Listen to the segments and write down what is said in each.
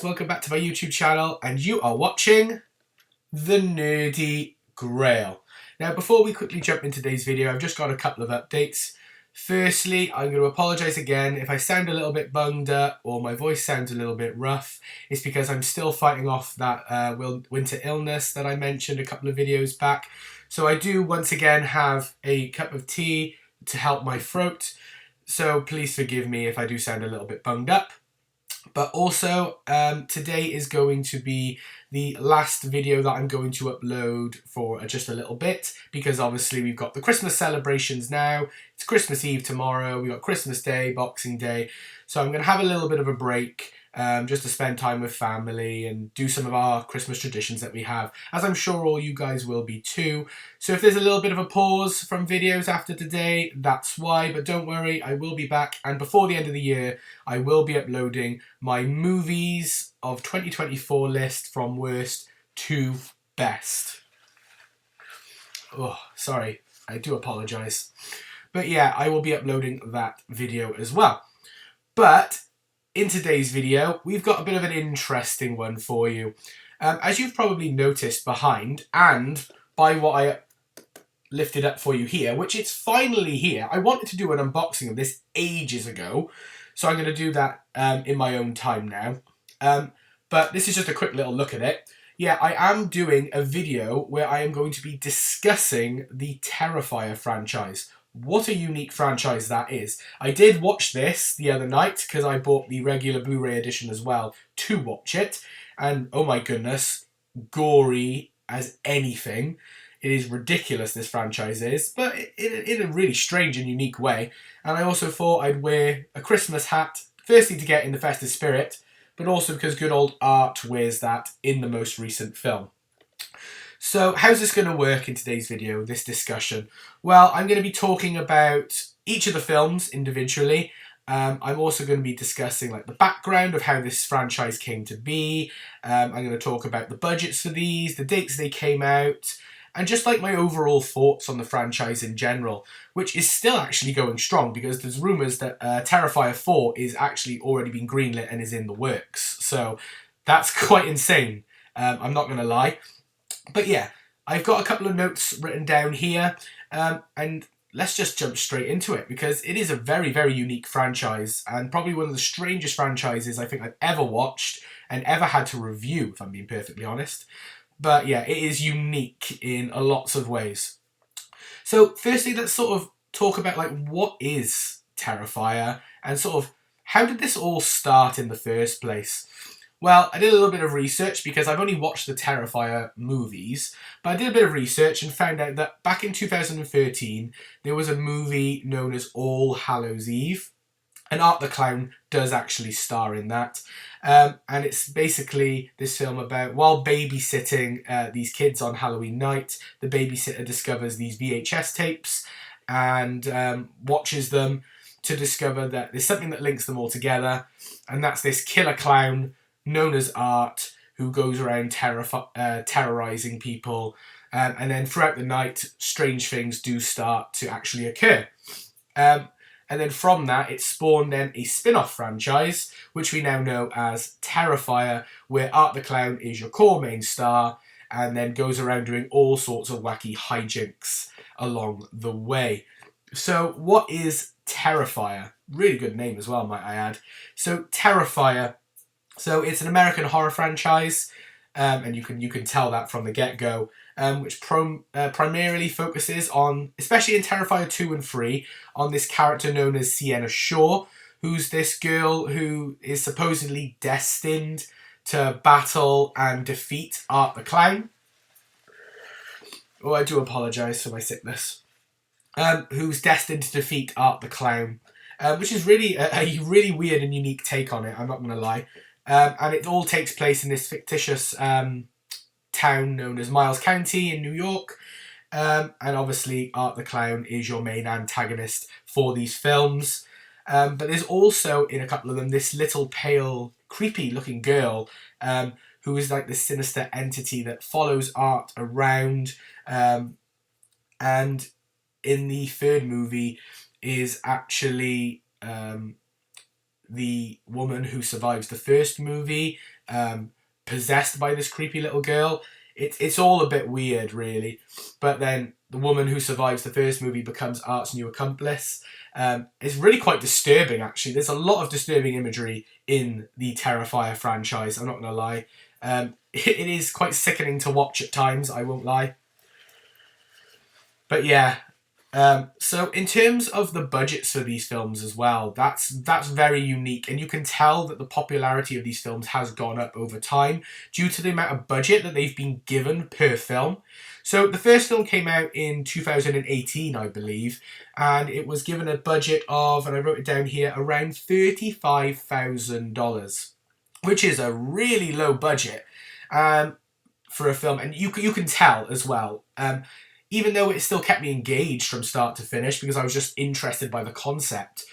guys, welcome back to my YouTube channel, and you are watching The Nerdy Grail. Now, before we quickly jump into today's video, I've just got a couple of updates. Firstly, I'm going to apologise again if I sound a little bit bunged up or my voice sounds a little bit rough. It's because I'm still fighting off that winter illness that I mentioned a couple of videos back. So I do once again have a cup of tea to help my throat. So please forgive me if I do sound a little bit bunged up. But also, today is going to be the last video that I'm going to upload for just a little bit, because obviously we've got the Christmas celebrations now. It's Christmas Eve tomorrow, we've got Christmas Day, Boxing Day, so I'm going to have a little bit of a break just to spend time with family and do some of our Christmas traditions that we have, as I'm sure all you guys will be too. So if there's a little bit of a pause from videos after today, that's why, but don't worry, I will be back, and before the end of the year I will be uploading my movies of 2024 list from worst to best. Oh, sorry, I do apologise. But yeah, I will be uploading that video as well. But in today's video, we've got a bit of an interesting one for you. As you've probably noticed behind, and by what I lifted up for you here, which it's finally here. I wanted to do an unboxing of this ages ago, so I'm going to do that in my own time now. But this is just a quick little look at it. Yeah, I am doing a video where I am going to be discussing the Terrifier franchise. What a unique franchise that is. I did watch this the other night because I bought the regular Blu-ray edition as well to watch it. And oh my goodness, gory as anything. It is ridiculous, this franchise is, but in a really strange and unique way. And I also thought I'd wear a Christmas hat, firstly to get in the festive spirit, but also because good old Art wears that in the most recent film. So how's this going to work in today's video, this discussion? Well, I'm going to be talking about each of the films individually. I'm also going to be discussing like the background of how this franchise came to be. I'm going to talk about the budgets for these, the dates they came out, and just like my overall thoughts on the franchise in general, which is still actually going strong because there's rumours that Terrifier 4 is actually already been greenlit and is in the works. So that's quite insane, I'm not going to lie. But yeah, I've got a couple of notes written down here, and let's just jump straight into it, because it is a very, very unique franchise, and probably one of the strangest franchises I think I've ever watched and ever had to review, if I'm being perfectly honest. But yeah, it is unique in lots of ways. So firstly, let's sort of talk about like what is Terrifier and sort of how did this all start in the first place? Well, I did a little bit of research because I've only watched the Terrifier movies, but I did a bit of research and found out that back in 2013, there was a movie known as All Hallows Eve, and Art the Clown does actually star in that. And it's basically this film about, while babysitting these kids on Halloween night, the babysitter discovers these VHS tapes and watches them to discover that there's something that links them all together, and that's this killer clown known as Art, who goes around terrorizing people, and then throughout the night strange things do start to actually occur. And then from that it spawned then a spin-off franchise, which we now know as Terrifier, where Art the Clown is your core main star and then goes around doing all sorts of wacky hijinks along the way. So what is Terrifier? Really good name as well, might I add. So Terrifier, so it's an American horror franchise, and you can tell that from the get-go, which primarily focuses on, especially in Terrifier 2 and 3, on this character known as Sienna Shaw, who's this girl who is supposedly destined to battle and defeat Art the Clown. Oh, I do apologise for my sickness. Who's destined to defeat Art the Clown, which is really a really weird and unique take on it, I'm not going to lie. And it all takes place in this fictitious town known as Miles County in New York. And obviously Art the Clown is your main antagonist for these films. But there's also, in a couple of them, this little pale, creepy looking girl who is like this sinister entity that follows Art around. And in the third movie is actually the woman who survives the first movie possessed by this creepy little girl. It's all a bit weird, really. But then the woman who survives the first movie becomes Art's new accomplice. It's really quite disturbing, actually. There's a lot of disturbing imagery in the Terrifier franchise, I'm not going to lie. It is quite sickening to watch at times, I won't lie. But yeah, so in terms of the budgets for these films as well, that's very unique, and you can tell that the popularity of these films has gone up over time due to the amount of budget that they've been given per film. So the first film came out in 2018, I believe, and it was given a budget of, and I wrote it down here, around $35,000, which is a really low budget for a film, and you can tell as well. Even though it still kept me engaged from start to finish because I was just interested by the concept,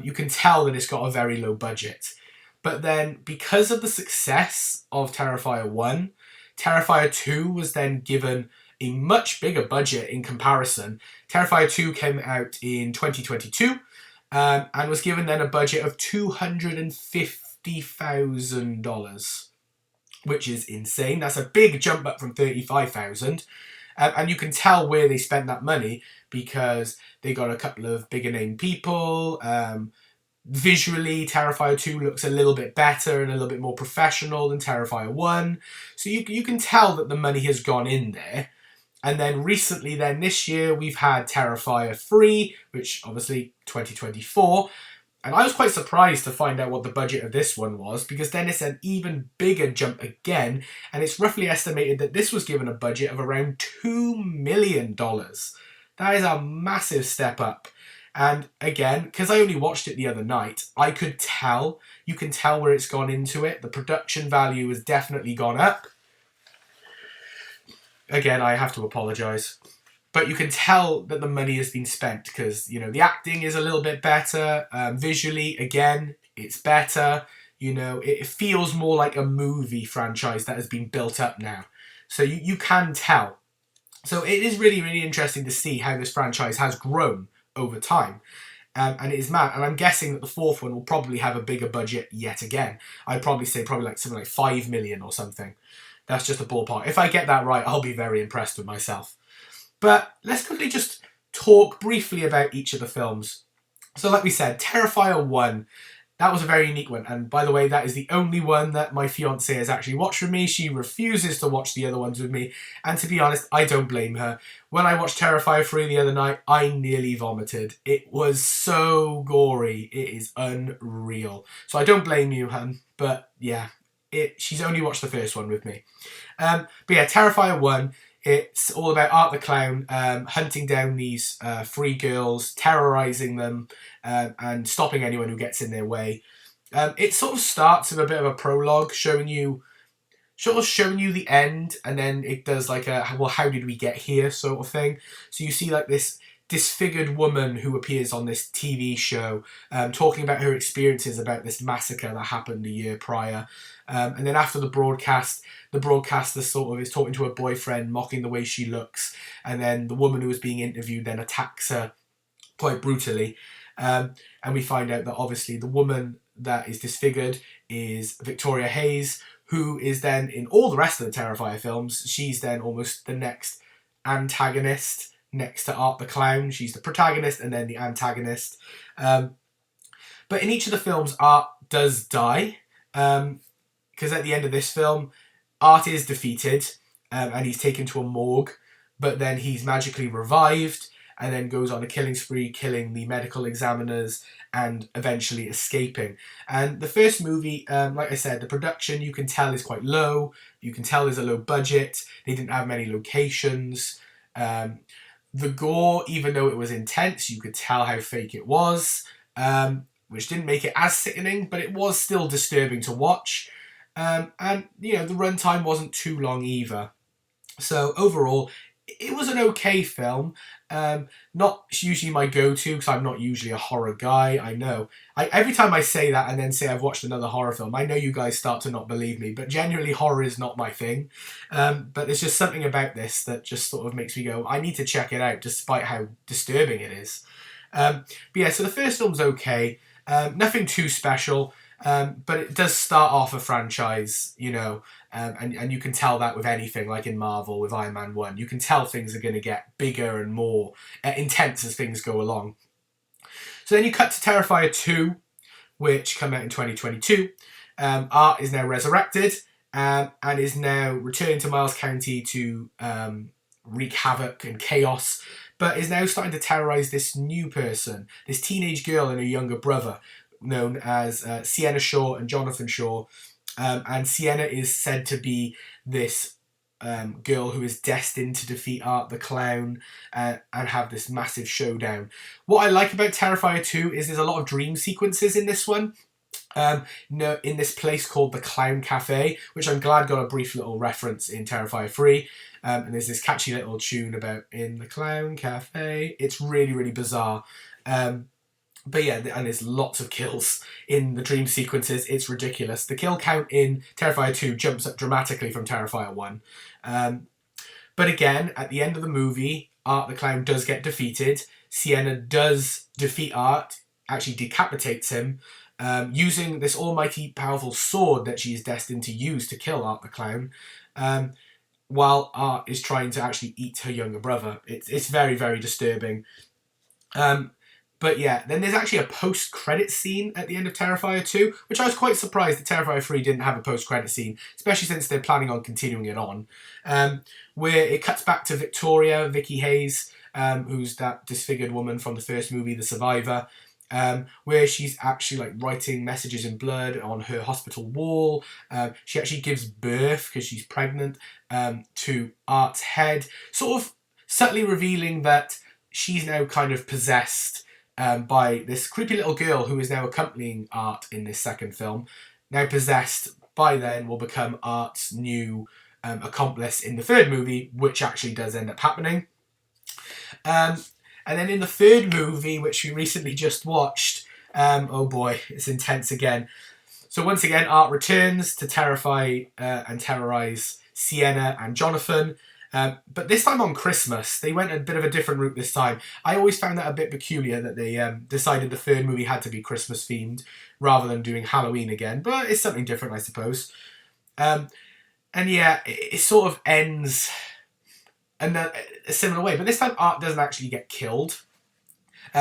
you can tell that it's got a very low budget. But then, because of the success of Terrifier 1, Terrifier 2 was then given a much bigger budget in comparison. Terrifier 2 came out in 2022 and was given then a budget of $250,000, which is insane. That's a big jump up from $35,000. And you can tell where they spent that money because they got a couple of bigger name people. Visually, Terrifier 2 looks a little bit better and a little bit more professional than Terrifier 1. So you can tell that the money has gone in there. And then recently, this year, we've had Terrifier 3, which obviously 2024. And I was quite surprised to find out what the budget of this one was, because then it's an even bigger jump again, and it's roughly estimated that this was given a budget of around $2 million. That is a massive step up. And again, because I only watched it the other night, I could tell, you can tell where it's gone into it. The production value has definitely gone up. Again, I have to apologise. But you can tell that the money has been spent because, you know, the acting is a little bit better. Visually, again, it's better. You know, it feels more like a movie franchise that has been built up now. So you can tell. So it is really, really interesting to see how this franchise has grown over time. And it is mad. And I'm guessing that the fourth one will probably have a bigger budget yet again. I'd probably say like something like 5 million or something. That's just a ballpark. If I get that right, I'll be very impressed with myself. But let's quickly just talk briefly about each of the films. So like we said, Terrifier 1, that was a very unique one. And by the way, that is the only one that my fiancée has actually watched with me. She refuses to watch the other ones with me. And to be honest, I don't blame her. When I watched Terrifier 3 the other night, I nearly vomited. It was so gory. It is unreal. So I don't blame you, hun. But yeah, she's only watched the first one with me. But yeah, Terrifier 1... It's all about Art the Clown hunting down these 3 girls, terrorising them, and stopping anyone who gets in their way. It sort of starts with a bit of a prologue, showing you the end, and then it does like a, well, how did we get here sort of thing. So you see like this disfigured woman who appears on this TV show, talking about her experiences about this massacre that happened a year prior. And then after the broadcaster sort of is talking to her boyfriend, mocking the way she looks. And then the woman who was being interviewed then attacks her quite brutally. And we find out that obviously the woman that is disfigured is Victoria Hayes, who is then in all the rest of the Terrifier films. She's then almost the next antagonist next to Art the Clown. She's the protagonist and then the antagonist. But in each of the films, Art does die. Because at the end of this film, Art is defeated and he's taken to a morgue, but then he's magically revived and then goes on a killing spree, killing the medical examiners and eventually escaping. And the first movie, like I said, the production you can tell is quite low. You can tell there's a low budget. They didn't have many locations. The gore, even though it was intense, you could tell how fake it was, which didn't make it as sickening, but it was still disturbing to watch. And, you know, the runtime wasn't too long either. So overall, it was an okay film. Not usually my go-to, because I'm not usually a horror guy, I know. Every time I say that and then say I've watched another horror film, I know you guys start to not believe me, but genuinely horror is not my thing. But there's just something about this that just sort of makes me go, I need to check it out, despite how disturbing it is. But yeah, so the first film's okay. Nothing too special, but it does start off a franchise, you know, and you can tell that with anything, like in Marvel with Iron Man 1. You can tell things are going to get bigger and more intense as things go along. So then you cut to Terrifier 2, which came out in 2022. Art is now resurrected and is now returning to Miles County to wreak havoc and chaos, but is now starting to terrorize this new person, this teenage girl and her younger brother, known as Sienna Shaw and Jonathan Shaw. And Sienna is said to be this girl who is destined to defeat Art the Clown and have this massive showdown. What I like about Terrifier 2 is there's a lot of dream sequences in this one. In this place called the Clown Cafe, which I'm glad got a brief little reference in Terrifier 3. And there's this catchy little tune about in the Clown Cafe. It's really, really bizarre. But yeah, and there's lots of kills in the dream sequences. It's ridiculous. The kill count in Terrifier 2 jumps up dramatically from Terrifier 1. But again, at the end of the movie, Art the Clown does get defeated. Sienna does defeat Art, actually decapitates him, using this almighty powerful sword that she is destined to use to kill Art the Clown, while Art is trying to actually eat her younger brother. It's very, very disturbing. But yeah, then there's actually a post-credit scene at the end of Terrifier 2, which I was quite surprised that Terrifier 3 didn't have a post-credit scene, especially since they're planning on continuing it on, where it cuts back to Victoria, Vicky Hayes, who's that disfigured woman from the first movie, The Survivor, where she's actually like writing messages in blood on her hospital wall. She actually gives birth, because she's pregnant, to Art's head, sort of subtly revealing that she's now kind of possessed by this creepy little girl who is now accompanying Art in this second film. Now possessed, by then will become Art's new accomplice in the third movie, which actually does end up happening. And then in the third movie, which we recently just watched, oh boy, it's intense again. So once again, Art returns to terrify and terrorize Sienna and Jonathan. But this time on Christmas. They went a bit of a different route this time. I always found that a bit peculiar that they decided the third movie had to be Christmas themed rather than doing Halloween again. But it's something different, I suppose. And yeah, it sort of ends in a similar way. But this time Art doesn't actually get killed.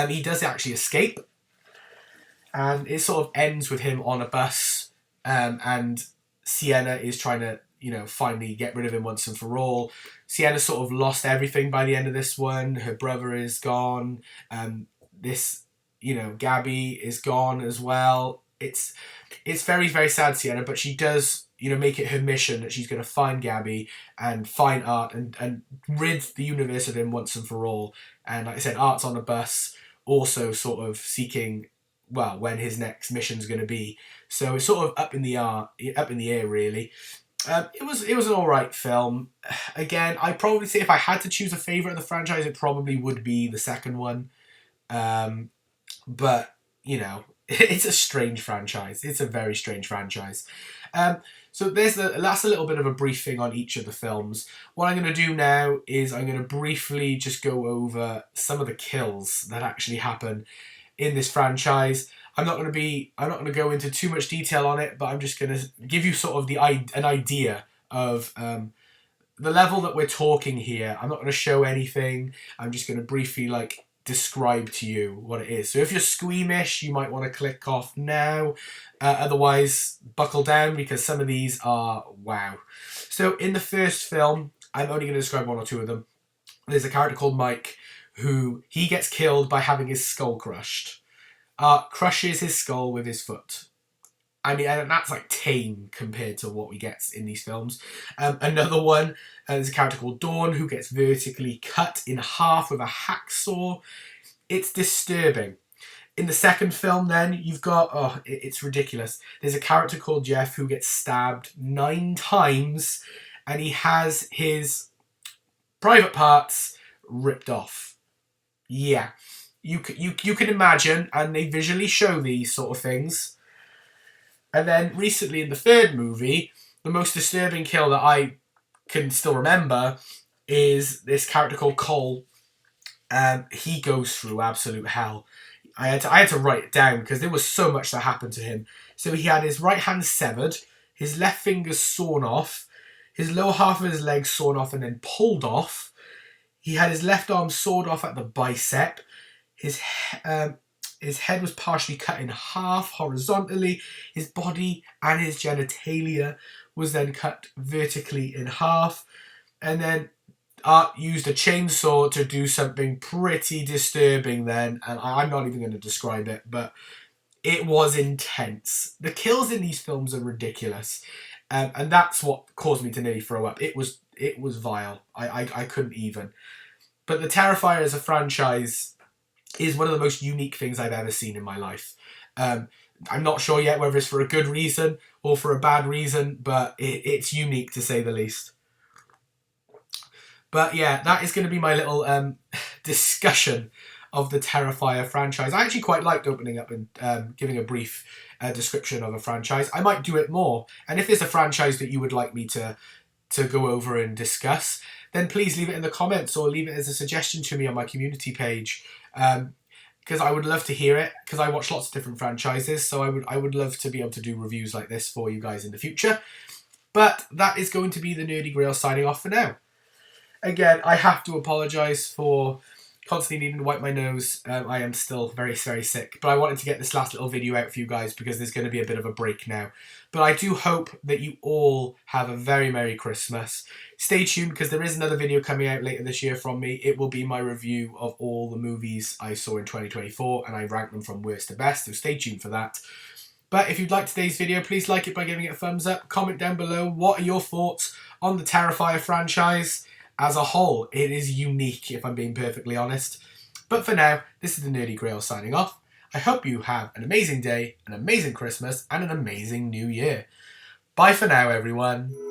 He does actually escape. And it sort of ends with him on a bus. And Sienna is trying to, you know, finally get rid of him once and for all. Sienna sort of lost everything by the end of this one. Her brother is gone. This, you know, Gabby is gone as well. It's very, very sad, Sienna, but she does, you know, make it her mission that she's going to find Gabby and find Art and rid the universe of him once and for all. And like I said, Art's on a bus, also sort of seeking, well, when his next mission's going to be. So it's sort of up in the air, really. It was an alright film. Again, I'd probably say if I had to choose a favourite of the franchise, it probably would be the second one. But, you know, it's a strange franchise. It's a very strange franchise. So that's a little bit of a briefing on each of the films. What I'm going to do now is I'm going to briefly just go over some of the kills that actually happen in this franchise. I'm not going to go into too much detail on it, but I'm just going to give you sort of an idea of the level that we're talking here. I'm not going to show anything. I'm just going to briefly describe to you what it is. So if you're squeamish, you might want to click off now. Otherwise, buckle down, because some of these are wow. So in the first film, I'm only going to describe one or two of them. There's a character called Mike who he gets killed by having his skull crushed. Crushes his skull with his foot. I mean, and that's like tame compared to what we get in these films. Another one, there's a character called Dawn who gets vertically cut in half with a hacksaw. It's disturbing. In the second film then, you've got, it's ridiculous. There's a character called Jeff who gets stabbed 9 times and he has his private parts ripped off. Yeah. You can imagine, and they visually show these sort of things. And then recently in the third movie, the most disturbing kill that I can still remember is this character called Cole. He goes through absolute hell. I had to write it down because there was so much that happened to him. So he had his right hand severed, his left finger sawn off, his lower half of his leg sawn off and then pulled off. He had his left arm sawed off at the bicep. His head was partially cut in half horizontally. His body and his genitalia was then cut vertically in half. And then Art used a chainsaw to do something pretty disturbing then. And I'm not even going to describe it, but it was intense. The kills in these films are ridiculous. And that's what caused me to nearly throw up. It was vile. I couldn't even. But the Terrifier as a franchise is one of the most unique things I've ever seen in my life. I'm not sure yet whether it's for a good reason or for a bad reason, but it's unique to say the least. But yeah, that is going to be my little discussion of the Terrifier franchise. I actually quite liked opening up and giving a brief description of a franchise. I might do it more. And if there's a franchise that you would like me to go over and discuss, then please leave it in the comments or leave it as a suggestion to me on my community page. Because I would love to hear it, because I watch lots of different franchises, so I would love to be able to do reviews like this for you guys in the future. But that is going to be the Nerdy Grail signing off for now. Again, I have to apologise for constantly needing to wipe my nose. I am still very, very sick. But I wanted to get this last little video out for you guys because there's going to be a bit of a break now. But I do hope that you all have a very Merry Christmas. Stay tuned because there is another video coming out later this year from me. It will be my review of all the movies I saw in 2024 and I rank them from worst to best. So stay tuned for that. But if you'd like today's video, please like it by giving it a thumbs up. Comment down below what are your thoughts on the Terrifier franchise as a whole. It is unique, if I'm being perfectly honest. But for now, this is the Nerdy Grail signing off. I hope you have an amazing day, an amazing Christmas, and an amazing New Year. Bye for now, everyone.